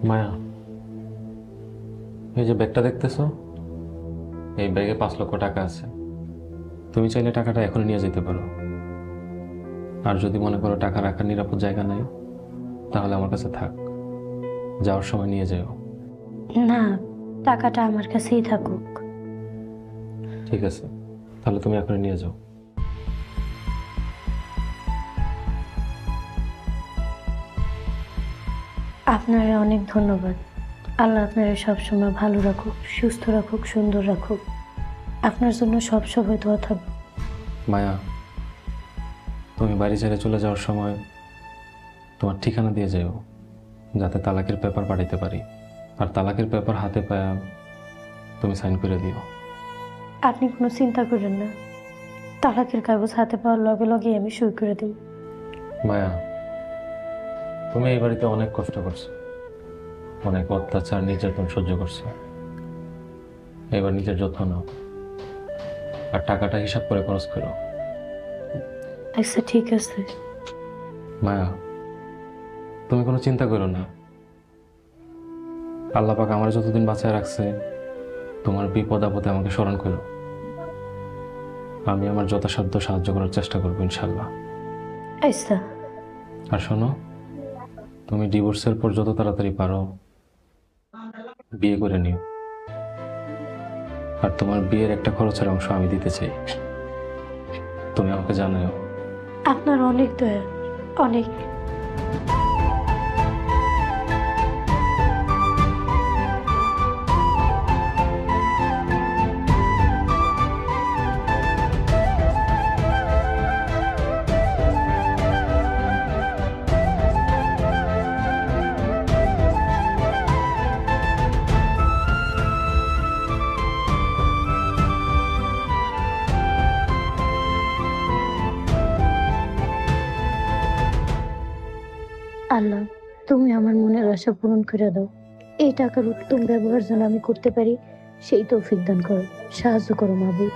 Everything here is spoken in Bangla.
মায়া, এই যে ব্যাগটা দেখতেছো, এই ব্যাগে 5 লক্ষ টাকা আছে। তুমি চাইলে টাকাটা এখনই নিয়ে যেতে পারো। আর যদি মনে করো টাকা রাখার নিরাপদ জায়গা নাই, তাহলে আমার কাছে থাক, যাওয়ার সময় নিয়ে যাও। না, টাকাটা আমার কাছেই থাকুক। ঠিক আছে, তাহলে তুমি এখনই নিয়ে যাও। আপনারে অনেক ধন্যবাদ। আল্লাহ আপনারে সবসময় ভালো রাখুক, সুস্থ রাখুক, সুন্দর রাখুক। আপনার জন্য সব সময় দোয়া থাকবে। মায়া, তুমি বাড়ি ছেড়ে চলে যাওয়ার সময় তোমার ঠিকানা দিয়ে যাও, যাতে তালাকের পেপার পাঠাইতে পারি। আর তালাকের পেপার হাতে পায়া তুমি সাইন করে দিও। আপনি কোনো চিন্তা করেন না, তালাকের কাগজ হাতে পাওয়ার লগে লগে আমি সই করে দিই। মায়া, তুমি এই বাড়িতে অনেক কষ্ট করছো, অনেক অত্যাচার নির্যাতন সহ্য করছো। এবার নিজের যত্ন নাও, আর টাকাটা হিসাব করে খরচ করো। আচ্ছা ঠিক আছে। মায়া, তুমি কোনো চিন্তা করো না। আল্লাহ পাক আমার যতদিন বাঁচায় রাখছে, তোমার বিপদ আপদে আমাকে স্মরণ করো। আমি আমার যথাসাধ্য সাহায্য করার চেষ্টা করবো ইনশাল্লাহ। আচ্ছা। আর শোনো, তুমি ডিভোর্সের পর যত তাড়াতাড়ি পারো বিয়ে করে নিও। আর তোমার বিয়ের একটা খরচের অংশ আমি দিতে চাই, তুমি আমাকে জানাও। আপনার অনেক দয়া, অনেক। আল্লাহ, তুমি আমার মনের আশা পূরণ করে দাও। এই টাকার উত্তম ব্যবহার যেন আমি করতে পারি, সেই তৌফিক দান করো, সাহায্য করো মাবুদ।